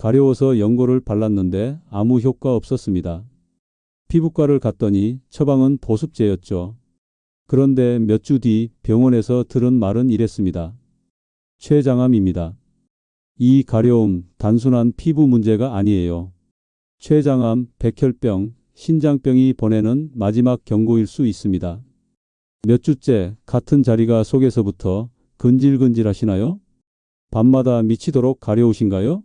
가려워서 연고를 발랐는데 아무 효과 없었습니다. 피부과를 갔더니 처방은 보습제였죠. 그런데 몇 주 뒤 병원에서 들은 말은 이랬습니다. 췌장암입니다. 이 가려움 단순한 피부 문제가 아니에요. 췌장암, 백혈병, 신장병이 보내는 마지막 경고일 수 있습니다. 몇 주째 같은 자리가 속에서부터 근질근질 하시나요? 밤마다 미치도록 가려우신가요?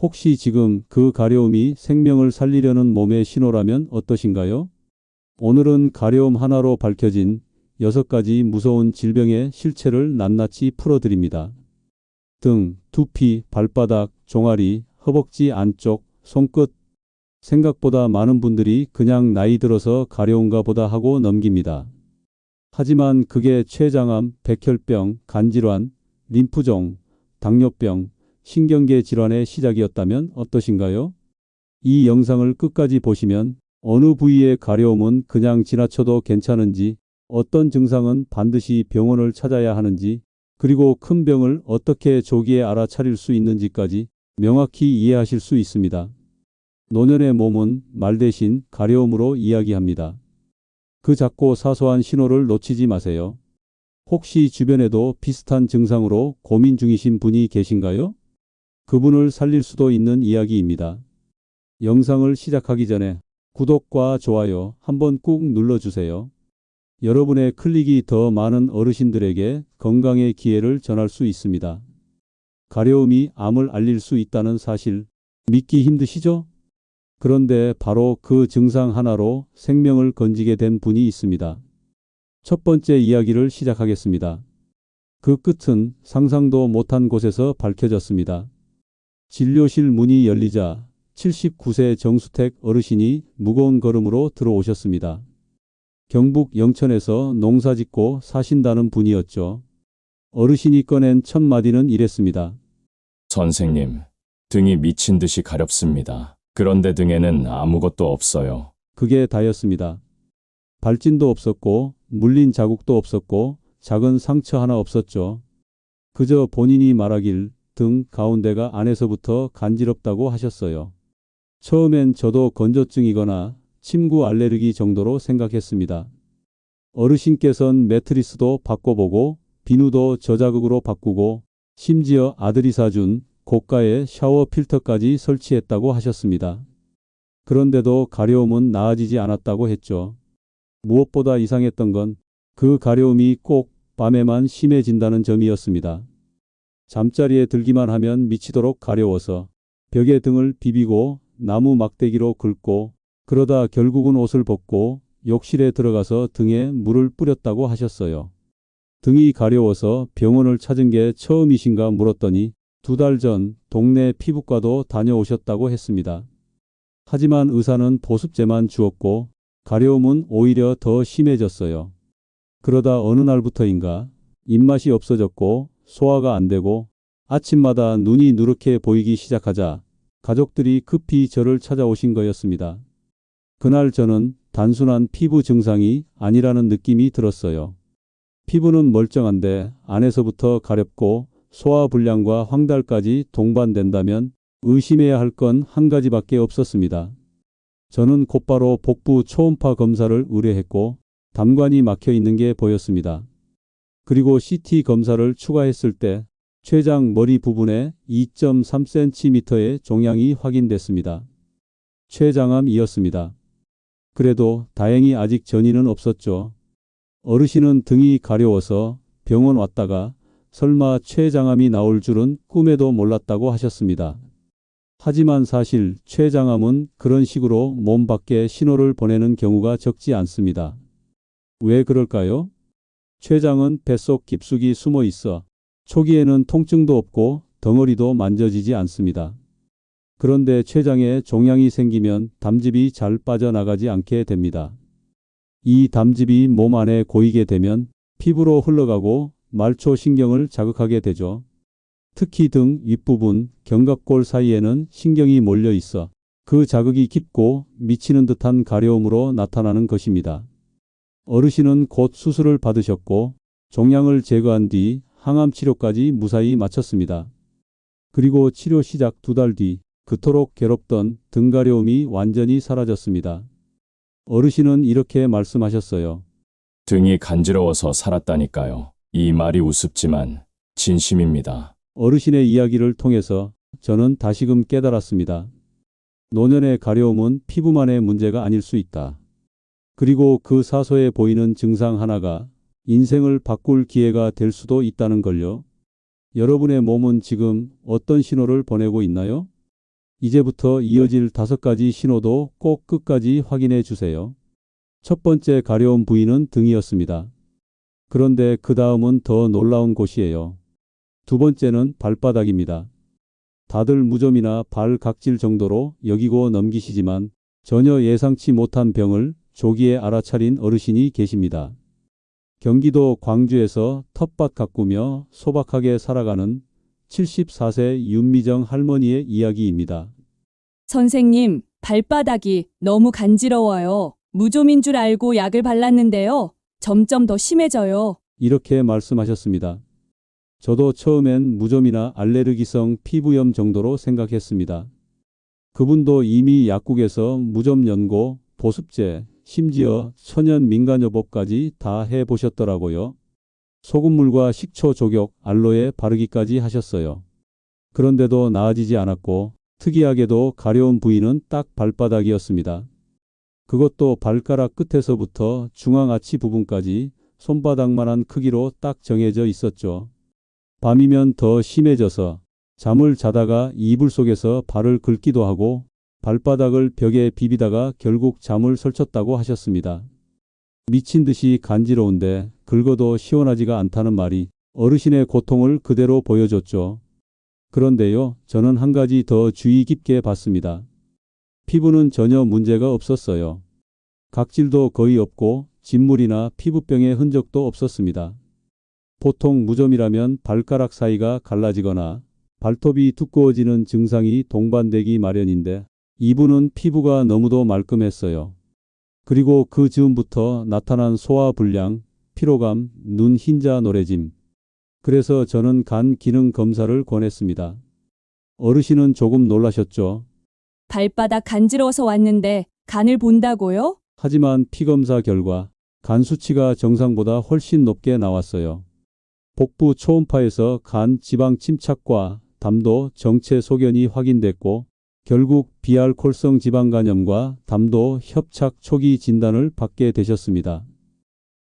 혹시 지금 그 가려움이 생명을 살리려는 몸의 신호라면 어떠신가요? 오늘은 가려움 하나로 밝혀진 6가지 무서운 질병의 실체를 낱낱이 풀어드립니다. 등, 두피, 발바닥, 종아리, 허벅지 안쪽, 손끝. 생각보다 많은 분들이 그냥 나이 들어서 가려운가 보다 하고 넘깁니다. 하지만 그게 췌장암, 백혈병, 간질환, 림프종, 당뇨병, 신경계 질환의 시작이었다면 어떠신가요? 이 영상을 끝까지 보시면 어느 부위의 가려움은 그냥 지나쳐도 괜찮은지, 어떤 증상은 반드시 병원을 찾아야 하는지, 그리고 큰 병을 어떻게 조기에 알아차릴 수 있는지까지 명확히 이해하실 수 있습니다. 노년의 몸은 말 대신 가려움으로 이야기합니다. 그 작고 사소한 신호를 놓치지 마세요. 혹시 주변에도 비슷한 증상으로 고민 중이신 분이 계신가요? 그분을 살릴 수도 있는 이야기입니다. 영상을 시작하기 전에 구독과 좋아요 한번 꾹 눌러주세요. 여러분의 클릭이 더 많은 어르신들에게 건강의 기회를 전할 수 있습니다. 가려움이 암을 알릴 수 있다는 사실 믿기 힘드시죠? 그런데 바로 그 증상 하나로 생명을 건지게 된 분이 있습니다. 첫 번째 이야기를 시작하겠습니다. 그 끝은 상상도 못한 곳에서 밝혀졌습니다. 진료실 문이 열리자 79세 정수택 어르신이 무거운 걸음으로 들어오셨습니다. 경북 영천에서 농사짓고 사신다는 분이었죠. 어르신이 꺼낸 첫 마디는 이랬습니다. 선생님, 등이 미친 듯이 가렵습니다. 그런데 등에는 아무것도 없어요. 그게 다였습니다. 발진도 없었고 물린 자국도 없었고 작은 상처 하나 없었죠. 그저 본인이 말하길 등 가운데가 안에서부터 간지럽다고 하셨어요. 처음엔 저도 건조증이거나 침구 알레르기 정도로 생각했습니다. 어르신께선 매트리스도 바꿔보고 비누도 저자극으로 바꾸고 심지어 아들이 사준 고가의 샤워 필터까지 설치했다고 하셨습니다. 그런데도 가려움은 나아지지 않았다고 했죠. 무엇보다 이상했던 건 그 가려움이 꼭 밤에만 심해진다는 점이었습니다. 잠자리에 들기만 하면 미치도록 가려워서 벽에 등을 비비고 나무 막대기로 긁고 그러다 결국은 옷을 벗고 욕실에 들어가서 등에 물을 뿌렸다고 하셨어요. 등이 가려워서 병원을 찾은 게 처음이신가 물었더니 2달 전 동네 피부과도 다녀오셨다고 했습니다. 하지만 의사는 보습제만 주었고 가려움은 오히려 더 심해졌어요. 그러다 어느 날부터인가 입맛이 없어졌고 소화가 안 되고 아침마다 눈이 누렇게 보이기 시작하자 가족들이 급히 저를 찾아오신 거였습니다. 그날 저는 단순한 피부 증상이 아니라는 느낌이 들었어요. 피부는 멀쩡한데 안에서부터 가렵고 소화불량과 황달까지 동반된다면 의심해야 할 건 한 가지밖에 없었습니다. 저는 곧바로 복부 초음파 검사를 의뢰했고 담관이 막혀 있는 게 보였습니다. 그리고 CT 검사를 추가했을 때 췌장 머리 부분에 2.3cm의 종양이 확인됐습니다. 췌장암이었습니다. 그래도 다행히 아직 전이는 없었죠. 어르신은 등이 가려워서 병원 왔다가 설마 췌장암이 나올 줄은 꿈에도 몰랐다고 하셨습니다. 하지만 사실 췌장암은 그런 식으로 몸 밖에 신호를 보내는 경우가 적지 않습니다. 왜 그럴까요? 췌장은 뱃속 깊숙이 숨어 있어 초기에는 통증도 없고 덩어리도 만져지지 않습니다. 그런데 췌장에 종양이 생기면 담즙이 잘 빠져나가지 않게 됩니다. 이 담즙이 몸 안에 고이게 되면 피부로 흘러가고 말초신경을 자극하게 되죠. 특히 등 윗부분, 견갑골 사이에는 신경이 몰려 있어 그 자극이 깊고 미치는 듯한 가려움으로 나타나는 것입니다. 어르신은 곧 수술을 받으셨고 종양을 제거한 뒤 항암 치료까지 무사히 마쳤습니다. 그리고 치료 시작 2달 뒤 그토록 괴롭던 등 가려움이 완전히 사라졌습니다. 어르신은 이렇게 말씀하셨어요. 등이 간지러워서 살았다니까요. 이 말이 우습지만 진심입니다. 어르신의 이야기를 통해서 저는 다시금 깨달았습니다. 노년의 가려움은 피부만의 문제가 아닐 수 있다. 그리고 그 사소해 보이는 증상 하나가 인생을 바꿀 기회가 될 수도 있다는 걸요. 여러분의 몸은 지금 어떤 신호를 보내고 있나요? 이제부터 이어질 5가지 신호도 꼭 끝까지 확인해 주세요. 첫 번째 가려운 부위는 등이었습니다. 그런데 그 다음은 더 놀라운 곳이에요. 두 번째는 발바닥입니다. 다들 무좀이나 발 각질 정도로 여기고 넘기시지만 전혀 예상치 못한 병을 조기에 알아차린 어르신이 계십니다. 경기도 광주에서 텃밭 가꾸며 소박하게 살아가는 74세 윤미정 할머니의 이야기입니다. 선생님, 발바닥이 너무 간지러워요. 무좀인 줄 알고 약을 발랐는데요. 점점 더 심해져요. 이렇게 말씀하셨습니다. 저도 처음엔 무좀이나 알레르기성 피부염 정도로 생각했습니다. 그분도 이미 약국에서 무좀 연고, 보습제, 심지어 천연 민간요법까지 다 해보셨더라고요. 소금물과 식초 조격, 알로에 바르기까지 하셨어요. 그런데도 나아지지 않았고 특이하게도 가려운 부위는 딱 발바닥이었습니다. 그것도 발가락 끝에서부터 중앙아치 부분까지 손바닥만한 크기로 딱 정해져 있었죠. 밤이면 더 심해져서 잠을 자다가 이불 속에서 발을 긁기도 하고 발바닥을 벽에 비비다가 결국 잠을 설쳤다고 하셨습니다. 미친 듯이 간지러운데 긁어도 시원하지가 않다는 말이 어르신의 고통을 그대로 보여줬죠. 그런데요, 저는 한 가지 더 주의 깊게 봤습니다. 피부는 전혀 문제가 없었어요. 각질도 거의 없고 진물이나 피부병의 흔적도 없었습니다. 보통 무좀이라면 발가락 사이가 갈라지거나 발톱이 두꺼워지는 증상이 동반되기 마련인데 이분은 피부가 너무도 말끔했어요. 그리고 그 즈음부터 나타난 소화불량, 피로감, 눈 흰자 노래짐. 그래서 저는 간 기능 검사를 권했습니다. 어르신은 조금 놀라셨죠. 발바닥 간지러워서 왔는데 간을 본다고요? 하지만 피검사 결과 간 수치가 정상보다 훨씬 높게 나왔어요. 복부 초음파에서 간 지방 침착과 담도 정체 소견이 확인됐고 결국 비알코올성 지방간염과 담도 협착 초기 진단을 받게 되셨습니다.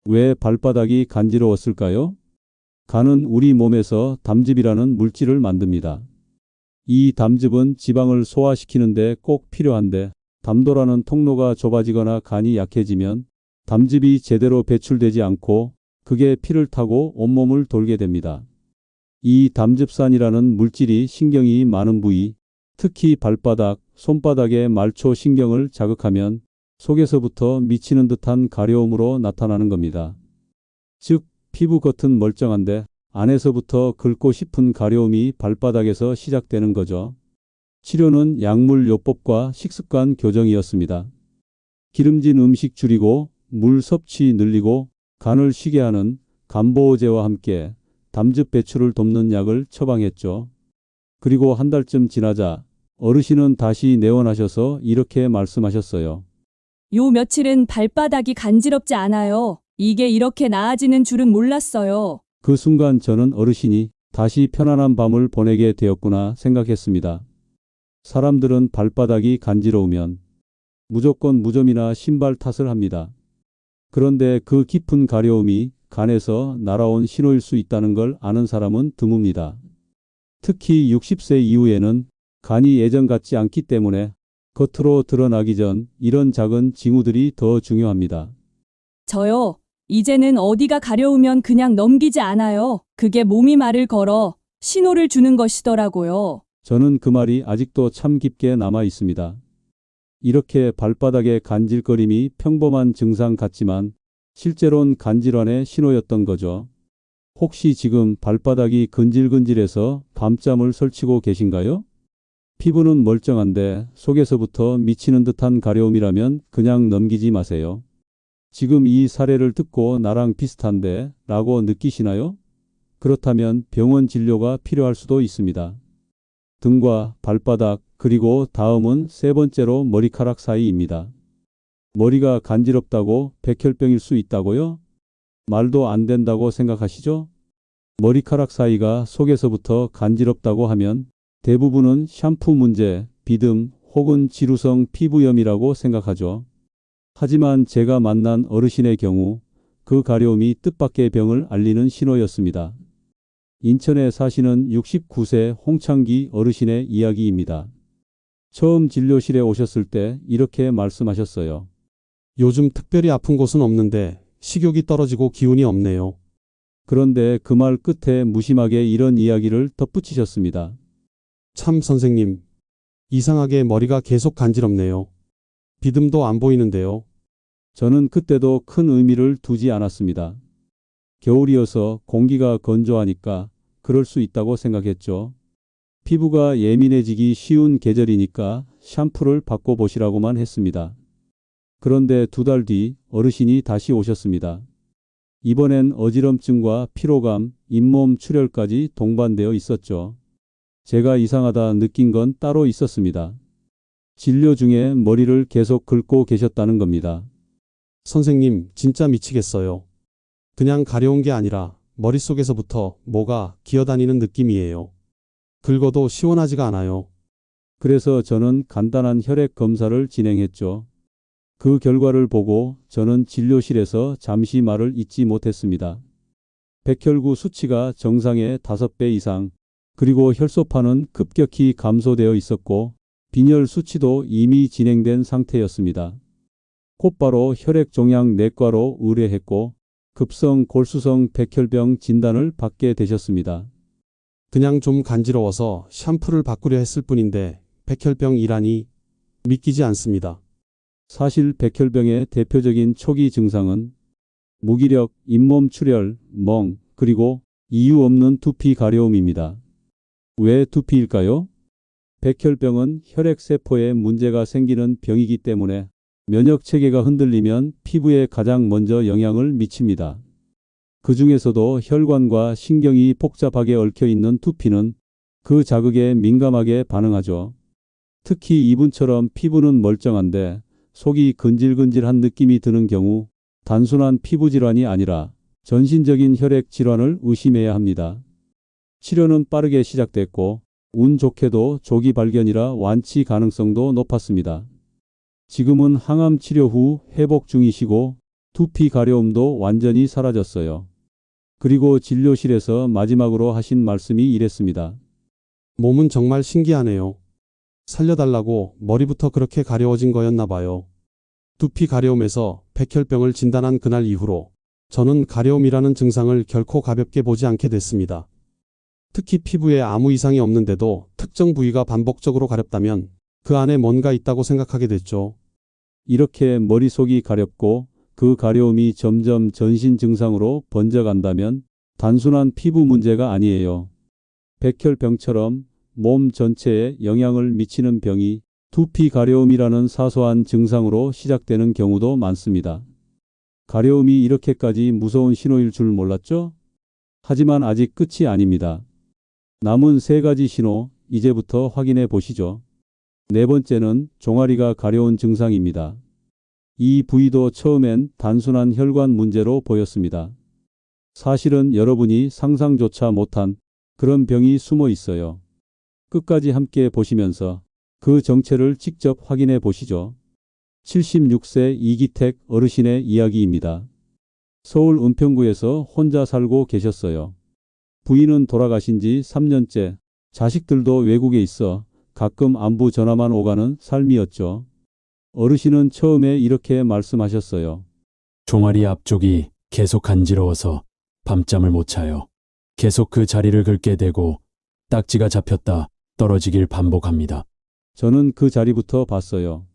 왜 발바닥이 간지러웠을까요? 간은 우리 몸에서 담즙이라는 물질을 만듭니다. 이 담즙은 지방을 소화시키는 데 꼭 필요한데 담도라는 통로가 좁아지거나 간이 약해지면 담즙이 제대로 배출되지 않고 그게 피를 타고 온몸을 돌게 됩니다. 이 담즙산이라는 물질이 신경이 많은 부위, 특히 발바닥, 손바닥의 말초 신경을 자극하면 속에서부터 미치는 듯한 가려움으로 나타나는 겁니다. 즉, 피부 겉은 멀쩡한데 안에서부터 긁고 싶은 가려움이 발바닥에서 시작되는 거죠. 치료는 약물요법과 식습관 교정이었습니다. 기름진 음식 줄이고 물 섭취 늘리고 간을 쉬게 하는 간보호제와 함께 담즙 배출을 돕는 약을 처방했죠. 그리고 한 달쯤 지나자 어르신은 다시 내원하셔서 이렇게 말씀하셨어요. 요 며칠은 발바닥이 간지럽지 않아요. 이게 이렇게 나아지는 줄은 몰랐어요. 그 순간 저는 어르신이 다시 편안한 밤을 보내게 되었구나 생각했습니다. 사람들은 발바닥이 간지러우면 무조건 무좀이나 신발 탓을 합니다. 그런데 그 깊은 가려움이 간에서 날아온 신호일 수 있다는 걸 아는 사람은 드뭅니다. 특히 60세 이후에는 간이 예전 같지 않기 때문에 겉으로 드러나기 전 이런 작은 징후들이 더 중요합니다. 저요. 이제는 어디가 가려우면 그냥 넘기지 않아요. 그게 몸이 말을 걸어 신호를 주는 것이더라고요. 저는 그 말이 아직도 참 깊게 남아 있습니다. 이렇게 발바닥의 간질거림이 평범한 증상 같지만 실제로는 간질환의 신호였던 거죠. 혹시 지금 발바닥이 근질근질해서 밤잠을 설치고 계신가요? 피부는 멀쩡한데 속에서부터 미치는 듯한 가려움이라면 그냥 넘기지 마세요. 지금 이 사례를 듣고 나랑 비슷한데 라고 느끼시나요? 그렇다면 병원 진료가 필요할 수도 있습니다. 등과 발바닥, 그리고 다음은 세 번째로 머리카락 사이입니다. 머리가 간지럽다고 백혈병일 수 있다고요? 말도 안 된다고 생각하시죠? 머리카락 사이가 속에서부터 간지럽다고 하면 대부분은 샴푸 문제, 비듬 혹은 지루성 피부염이라고 생각하죠. 하지만 제가 만난 어르신의 경우 그 가려움이 뜻밖의 병을 알리는 신호였습니다. 인천에 사시는 69세 홍창기 어르신의 이야기입니다. 처음 진료실에 오셨을 때 이렇게 말씀하셨어요. 요즘 특별히 아픈 곳은 없는데 식욕이 떨어지고 기운이 없네요. 그런데 그 말 끝에 무심하게 이런 이야기를 덧붙이셨습니다. 참 선생님, 이상하게 머리가 계속 간지럽네요. 비듬도 안 보이는데요. 저는 그때도 큰 의미를 두지 않았습니다. 겨울이어서 공기가 건조하니까 그럴 수 있다고 생각했죠. 피부가 예민해지기 쉬운 계절이니까 샴푸를 바꿔보시라고만 했습니다. 그런데 2달 뒤 어르신이 다시 오셨습니다. 이번엔 어지럼증과 피로감, 잇몸 출혈까지 동반되어 있었죠. 제가 이상하다 느낀 건 따로 있었습니다. 진료 중에 머리를 계속 긁고 계셨다는 겁니다. 선생님, 진짜 미치겠어요. 그냥 가려운 게 아니라 머릿속에서부터 뭐가 기어다니는 느낌이에요. 긁어도 시원하지가 않아요. 그래서 저는 간단한 혈액 검사를 진행했죠. 그 결과를 보고 저는 진료실에서 잠시 말을 잇지 못했습니다. 백혈구 수치가 정상의 5배 이상, 그리고 혈소판은 급격히 감소되어 있었고 빈혈 수치도 이미 진행된 상태였습니다. 곧바로 혈액종양 내과로 의뢰했고 급성 골수성 백혈병 진단을 받게 되셨습니다. 그냥 좀 간지러워서 샴푸를 바꾸려 했을 뿐인데 백혈병이라니 믿기지 않습니다. 사실 백혈병의 대표적인 초기 증상은 무기력, 잇몸 출혈, 멍, 그리고 이유 없는 두피 가려움입니다. 왜 두피일까요? 백혈병은 혈액세포에 문제가 생기는 병이기 때문에 면역 체계가 흔들리면 피부에 가장 먼저 영향을 미칩니다. 그 중에서도 혈관과 신경이 복잡하게 얽혀 있는 두피는 그 자극에 민감하게 반응하죠. 특히 이분처럼 피부는 멀쩡한데 속이 근질근질한 느낌이 드는 경우 단순한 피부 질환이 아니라 전신적인 혈액 질환을 의심해야 합니다. 치료는 빠르게 시작됐고 운 좋게도 조기 발견이라 완치 가능성도 높았습니다. 지금은 항암 치료 후 회복 중이시고 두피 가려움도 완전히 사라졌어요. 그리고 진료실에서 마지막으로 하신 말씀이 이랬습니다. 몸은 정말 신기하네요. 살려달라고 머리부터 그렇게 가려워진 거였나 봐요. 두피 가려움에서 백혈병을 진단한 그날 이후로 저는 가려움이라는 증상을 결코 가볍게 보지 않게 됐습니다. 특히 피부에 아무 이상이 없는데도 특정 부위가 반복적으로 가렵다면 그 안에 뭔가 있다고 생각하게 됐죠. 이렇게 머릿속이 가렵고 그 가려움이 점점 전신 증상으로 번져간다면 단순한 피부 문제가 아니에요. 백혈병처럼 몸 전체에 영향을 미치는 병이 두피 가려움이라는 사소한 증상으로 시작되는 경우도 많습니다. 가려움이 이렇게까지 무서운 신호일 줄 몰랐죠? 하지만 아직 끝이 아닙니다. 남은 3가지 신호 이제부터 확인해 보시죠. 4번째는 종아리가 가려운 증상입니다. 이 부위도 처음엔 단순한 혈관 문제로 보였습니다. 사실은 여러분이 상상조차 못한 그런 병이 숨어 있어요. 끝까지 함께 보시면서 그 정체를 직접 확인해 보시죠. 76세 이기택 어르신의 이야기입니다. 서울 은평구에서 혼자 살고 계셨어요. 부인은 돌아가신 지 3년째, 자식들도 외국에 있어 가끔 안부 전화만 오가는 삶이었죠. 어르신은 처음에 이렇게 말씀하셨어요. 종아리 앞쪽이 계속 간지러워서 밤잠을 못 자요. 계속 그 자리를 긁게 되고 딱지가 잡혔다 떨어지길 반복합니다. 저는 그 자리부터 봤어요.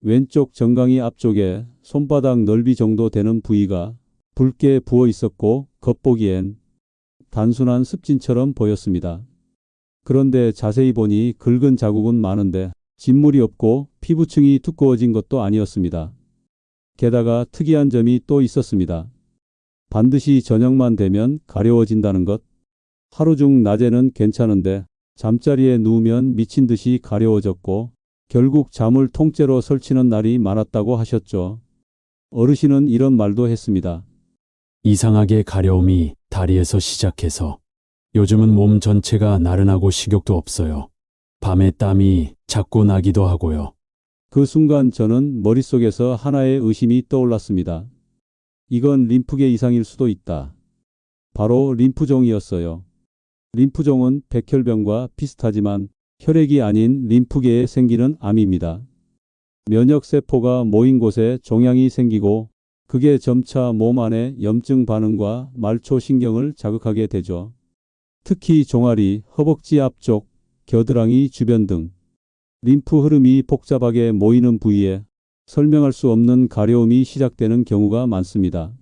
왼쪽 정강이 앞쪽에 손바닥 넓이 정도 되는 부위가 붉게 부어 있었고 겉보기엔 단순한 습진처럼 보였습니다. 그런데 자세히 보니 긁은 자국은 많은데 진물이 없고 피부층이 두꺼워진 것도 아니었습니다. 게다가 특이한 점이 또 있었습니다. 반드시 저녁만 되면 가려워진다는 것. 하루 중 낮에는 괜찮은데 잠자리에 누우면 미친 듯이 가려워졌고 결국 잠을 통째로 설치는 날이 많았다고 하셨죠. 어르신은 이런 말도 했습니다. 이상하게 가려움이 다리에서 시작해서 요즘은 몸 전체가 나른하고 식욕도 없어요. 밤에 땀이 자꾸 나기도 하고요. 그 순간 저는 머릿속에서 하나의 의심이 떠올랐습니다. 이건 림프계 이상일 수도 있다. 바로 림프종이었어요. 림프종은 백혈병과 비슷하지만 혈액이 아닌 림프계에 생기는 암입니다. 면역세포가 모인 곳에 종양이 생기고 그게 점차 몸 안에 염증 반응과 말초신경을 자극하게 되죠. 특히 종아리, 허벅지 앞쪽, 겨드랑이 주변 등 림프 흐름이 복잡하게 모이는 부위에 설명할 수 없는 가려움이 시작되는 경우가 많습니다.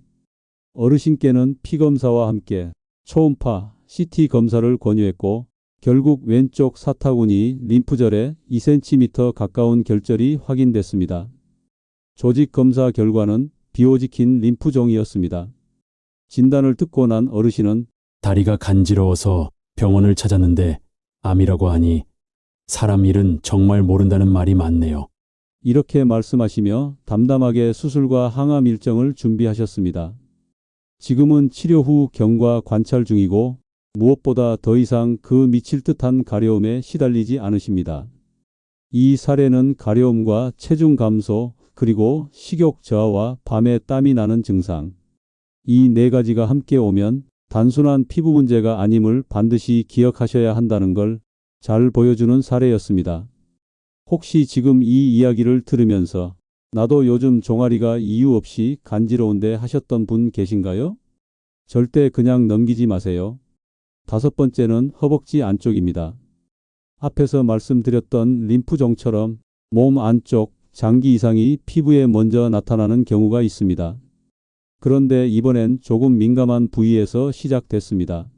어르신께는 피검사와 함께 초음파, CT 검사를 권유했고 결국 왼쪽 사타구니 림프절에 2cm 가까운 결절이 확인됐습니다. 조직 검사 결과는 비호직힌 림프종이었습니다. 진단을 듣고 난 어르신은 다리가 간지러워서 병원을 찾았는데 암이라고 하니 사람 일은 정말 모른다는 말이 많네요. 이렇게 말씀하시며 담담하게 수술과 항암 일정을 준비하셨습니다. 지금은 치료 후 경과 관찰 중이고 무엇보다 더 이상 그 미칠 듯한 가려움에 시달리지 않으십니다. 이 사례는 가려움과 체중 감소 그리고 식욕 저하와 밤에 땀이 나는 증상, 이 네 가지가 함께 오면 단순한 피부 문제가 아님을 반드시 기억하셔야 한다는 걸 잘 보여주는 사례였습니다. 혹시 지금 이 이야기를 들으면서 나도 요즘 종아리가 이유 없이 간지러운데 하셨던 분 계신가요? 절대 그냥 넘기지 마세요. 5번째는 허벅지 안쪽입니다. 앞에서 말씀드렸던 림프종처럼 몸 안쪽 장기 이상이 피부에 먼저 나타나는 경우가 있습니다. 그런데 이번엔 조금 민감한 부위에서 시작됐습니다.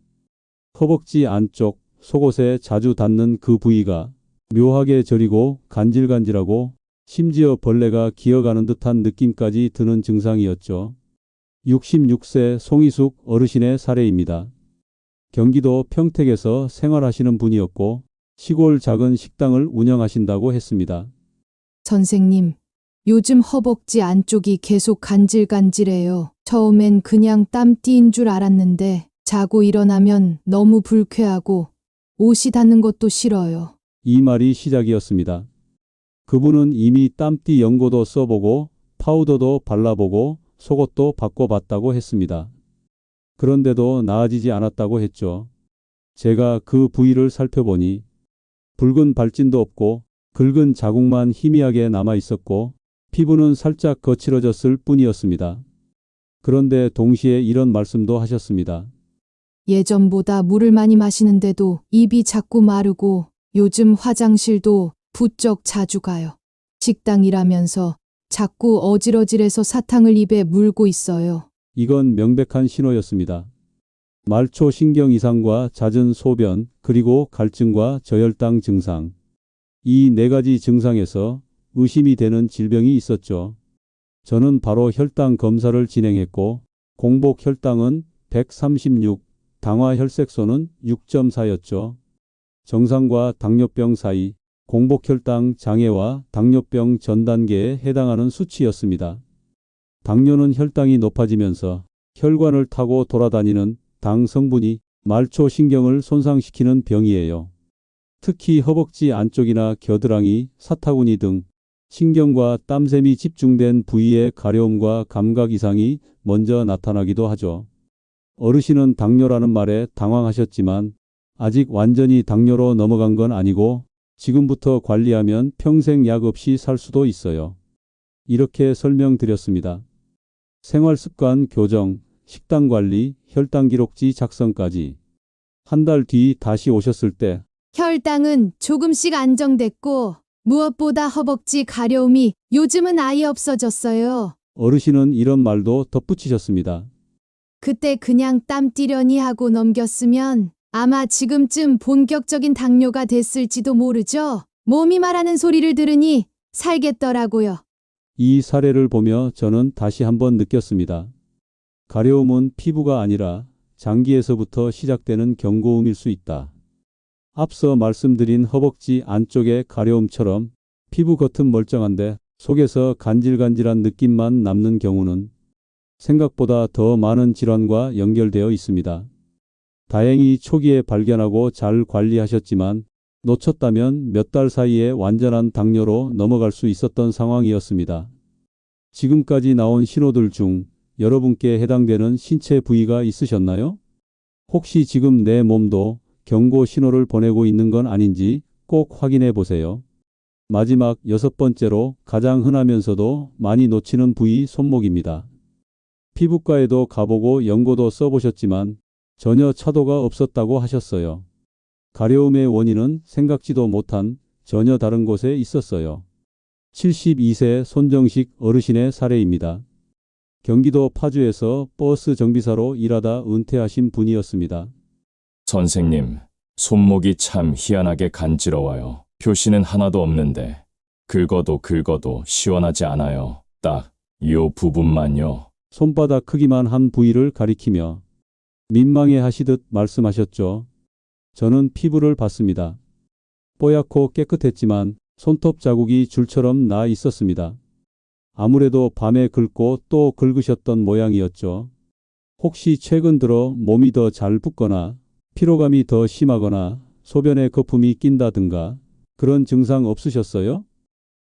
허벅지 안쪽 속옷에 자주 닿는 그 부위가 묘하게 저리고 간질간질하고 심지어 벌레가 기어가는 듯한 느낌까지 드는 증상이었죠. 66세 송희숙 어르신의 사례입니다. 경기도 평택에서 생활하시는 분이었고 시골 작은 식당을 운영하신다고 했습니다. 선생님, 요즘 허벅지 안쪽이 계속 간질간질해요. 처음엔 그냥 땀띠인 줄 알았는데 자고 일어나면 너무 불쾌하고 옷이 닿는 것도 싫어요. 이 말이 시작이었습니다. 그분은 이미 땀띠 연고도 써보고 파우더도 발라보고 속옷도 바꿔봤다고 했습니다. 그런데도 나아지지 않았다고 했죠. 제가 그 부위를 살펴보니 붉은 발진도 없고 긁은 자국만 희미하게 남아 있었고 피부는 살짝 거칠어졌을 뿐이었습니다. 그런데 동시에 이런 말씀도 하셨습니다. 예전보다 물을 많이 마시는데도 입이 자꾸 마르고 요즘 화장실도 부쩍 자주 가요. 식당 일하면서 자꾸 어질어질해서 사탕을 입에 물고 있어요. 이건 명백한 신호였습니다. 말초 신경 이상과 잦은 소변 그리고 갈증과 저혈당 증상. 이 네 가지 증상에서 의심이 되는 질병이 있었죠. 저는 바로 혈당 검사를 진행했고 공복 혈당은 136, 당화 혈색소는 6.4였죠. 정상과 당뇨병 사이 공복 혈당 장애와 당뇨병 전 단계에 해당하는 수치였습니다. 당뇨는 혈당이 높아지면서 혈관을 타고 돌아다니는 당 성분이 말초 신경을 손상시키는 병이에요. 특히 허벅지 안쪽이나 겨드랑이, 사타구니 등 신경과 땀샘이 집중된 부위의 가려움과 감각 이상이 먼저 나타나기도 하죠. 어르신은 당뇨라는 말에 당황하셨지만 아직 완전히 당뇨로 넘어간 건 아니고 지금부터 관리하면 평생 약 없이 살 수도 있어요. 이렇게 설명드렸습니다. 생활습관 교정, 식단 관리, 혈당 기록지 작성까지. 한 달 뒤 다시 오셨을 때 혈당은 조금씩 안정됐고 무엇보다 허벅지 가려움이 요즘은 아예 없어졌어요. 어르신은 이런 말도 덧붙이셨습니다. 그때 그냥 땀띠려니 하고 넘겼으면 아마 지금쯤 본격적인 당뇨가 됐을지도 모르죠. 몸이 말하는 소리를 들으니 살겠더라고요. 이 사례를 보며 저는 다시 한번 느꼈습니다. 가려움은 피부가 아니라 장기에서부터 시작되는 경고음일 수 있다. 앞서 말씀드린 허벅지 안쪽의 가려움처럼 피부 겉은 멀쩡한데 속에서 간질간질한 느낌만 남는 경우는 생각보다 더 많은 질환과 연결되어 있습니다. 다행히 초기에 발견하고 잘 관리하셨지만 놓쳤다면 몇 달 사이에 완전한 당뇨로 넘어갈 수 있었던 상황이었습니다. 지금까지 나온 신호들 중 여러분께 해당되는 신체 부위가 있으셨나요? 혹시 지금 내 몸도 경고 신호를 보내고 있는 건 아닌지 꼭 확인해 보세요. 마지막 6번째로 가장 흔하면서도 많이 놓치는 부위 손목입니다. 피부과에도 가보고 연고도 써보셨지만 전혀 차도가 없었다고 하셨어요. 가려움의 원인은 생각지도 못한 전혀 다른 곳에 있었어요. 72세 손정식 어르신의 사례입니다. 경기도 파주에서 버스 정비사로 일하다 은퇴하신 분이었습니다. 선생님, 손목이 참 희한하게 간지러워요. 표시는 하나도 없는데 긁어도 시원하지 않아요. 딱 이 부분만요. 손바닥 크기만 한 부위를 가리키며 민망해 하시듯 말씀하셨죠. 저는 피부를 봤습니다. 뽀얗고 깨끗했지만 손톱 자국이 줄처럼 나 있었습니다. 아무래도 밤에 긁고 또 긁으셨던 모양이었죠. 혹시 최근 들어 몸이 더 잘 붓거나 피로감이 더 심하거나 소변에 거품이 낀다든가 그런 증상 없으셨어요?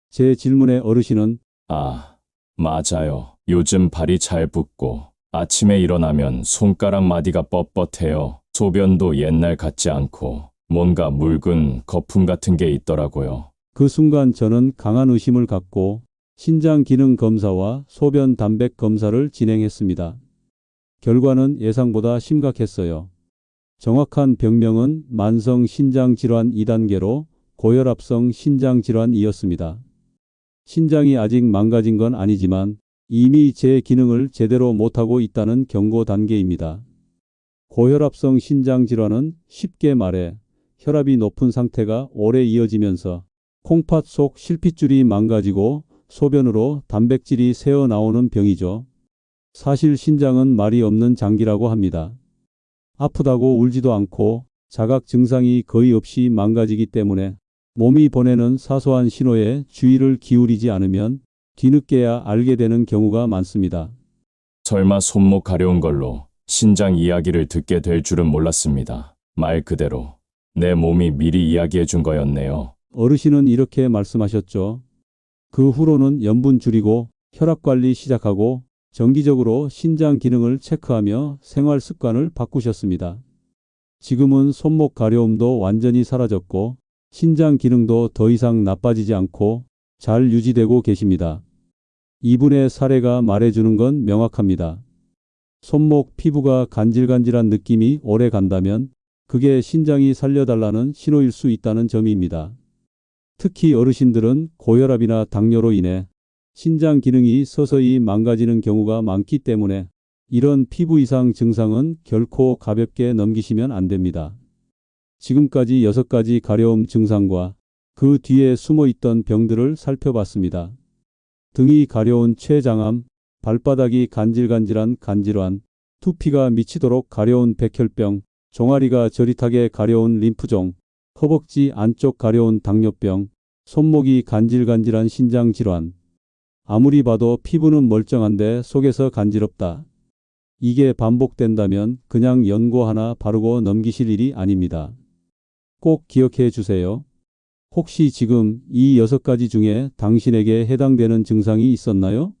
제 질문에 어르신은 아, 맞아요. 요즘 발이 잘 붓고 아침에 일어나면 손가락 마디가 뻣뻣해요. 소변도 옛날 같지 않고 뭔가 묽은 거품 같은 게 있더라고요. 그 순간 저는 강한 의심을 갖고 신장 기능 검사와 소변 담백 검사를 진행했습니다. 결과는 예상보다 심각했어요. 정확한 병명은 만성 신장 질환 2단계로 고혈압성 신장 질환이었습니다. 신장이 아직 망가진 건 아니지만 이미 제 기능을 제대로 못하고 있다는 경고 단계입니다. 고혈압성 신장 질환은 쉽게 말해 혈압이 높은 상태가 오래 이어지면서 콩팥 속 실핏줄이 망가지고 소변으로 단백질이 새어 나오는 병이죠. 사실 신장은 말이 없는 장기라고 합니다. 아프다고 울지도 않고 자각 증상이 거의 없이 망가지기 때문에 몸이 보내는 사소한 신호에 주의를 기울이지 않으면 뒤늦게야 알게 되는 경우가 많습니다. 설마 손목 가려운 걸로 신장 이야기를 듣게 될 줄은 몰랐습니다. 말 그대로 내 몸이 미리 이야기해 준 거였네요. 어르신은 이렇게 말씀하셨죠. 그 후로는 염분 줄이고 혈압 관리 시작하고 정기적으로 신장 기능을 체크하며 생활 습관을 바꾸셨습니다. 지금은 손목 가려움도 완전히 사라졌고 신장 기능도 더 이상 나빠지지 않고 잘 유지되고 계십니다. 이분의 사례가 말해주는 건 명확합니다. 손목 피부가 간질간질한 느낌이 오래 간다면 그게 신장이 살려달라는 신호일 수 있다는 점입니다. 특히 어르신들은 고혈압이나 당뇨로 인해 신장 기능이 서서히 망가지는 경우가 많기 때문에 이런 피부 이상 증상은 결코 가볍게 넘기시면 안 됩니다. 지금까지 6가지 가려움 증상과 그 뒤에 숨어있던 병들을 살펴봤습니다. 등이 가려운 췌장암, 발바닥이 간질간질한 간질환, 두피가 미치도록 가려운 백혈병, 종아리가 저릿하게 가려운 림프종, 허벅지 안쪽 가려운 당뇨병, 손목이 간질간질한 신장질환. 아무리 봐도 피부는 멀쩡한데 속에서 간지럽다. 이게 반복된다면 그냥 연고 하나 바르고 넘기실 일이 아닙니다. 꼭 기억해 주세요. 혹시 지금 이 6가지 중에 당신에게 해당되는 증상이 있었나요?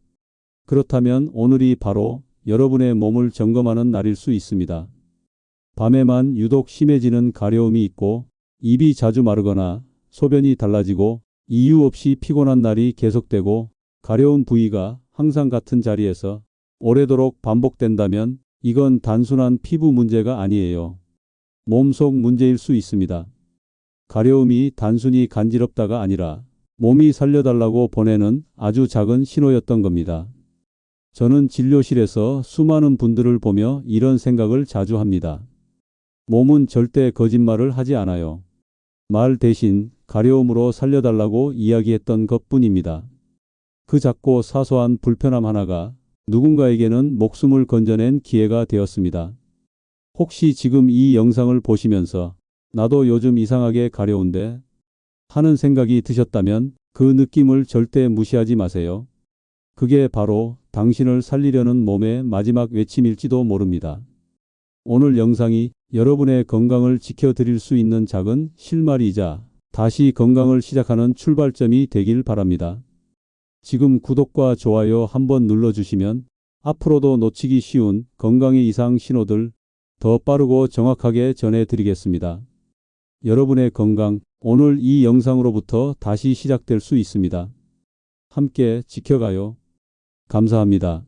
그렇다면 오늘이 바로 여러분의 몸을 점검하는 날일 수 있습니다. 밤에만 유독 심해지는 가려움이 있고 입이 자주 마르거나 소변이 달라지고 이유 없이 피곤한 날이 계속되고 가려운 부위가 항상 같은 자리에서 오래도록 반복된다면 이건 단순한 피부 문제가 아니에요. 몸속 문제일 수 있습니다. 가려움이 단순히 간지럽다가 아니라 몸이 살려달라고 보내는 아주 작은 신호였던 겁니다. 저는 진료실에서 수많은 분들을 보며 이런 생각을 자주 합니다. 몸은 절대 거짓말을 하지 않아요. 말 대신 가려움으로 살려달라고 이야기했던 것뿐입니다. 그 작고 사소한 불편함 하나가 누군가에게는 목숨을 건져낸 기회가 되었습니다. 혹시 지금 이 영상을 보시면서 나도 요즘 이상하게 가려운데 하는 생각이 드셨다면 그 느낌을 절대 무시하지 마세요. 그게 바로 당신을 살리려는 몸의 마지막 외침일지도 모릅니다. 오늘 영상이 여러분의 건강을 지켜드릴 수 있는 작은 실마리이자 다시 건강을 시작하는 출발점이 되길 바랍니다. 지금 구독과 좋아요 한번 눌러주시면 앞으로도 놓치기 쉬운 건강의 이상 신호들 더 빠르고 정확하게 전해드리겠습니다. 여러분의 건강, 오늘 이 영상으로부터 다시 시작될 수 있습니다. 함께 지켜가요. 감사합니다.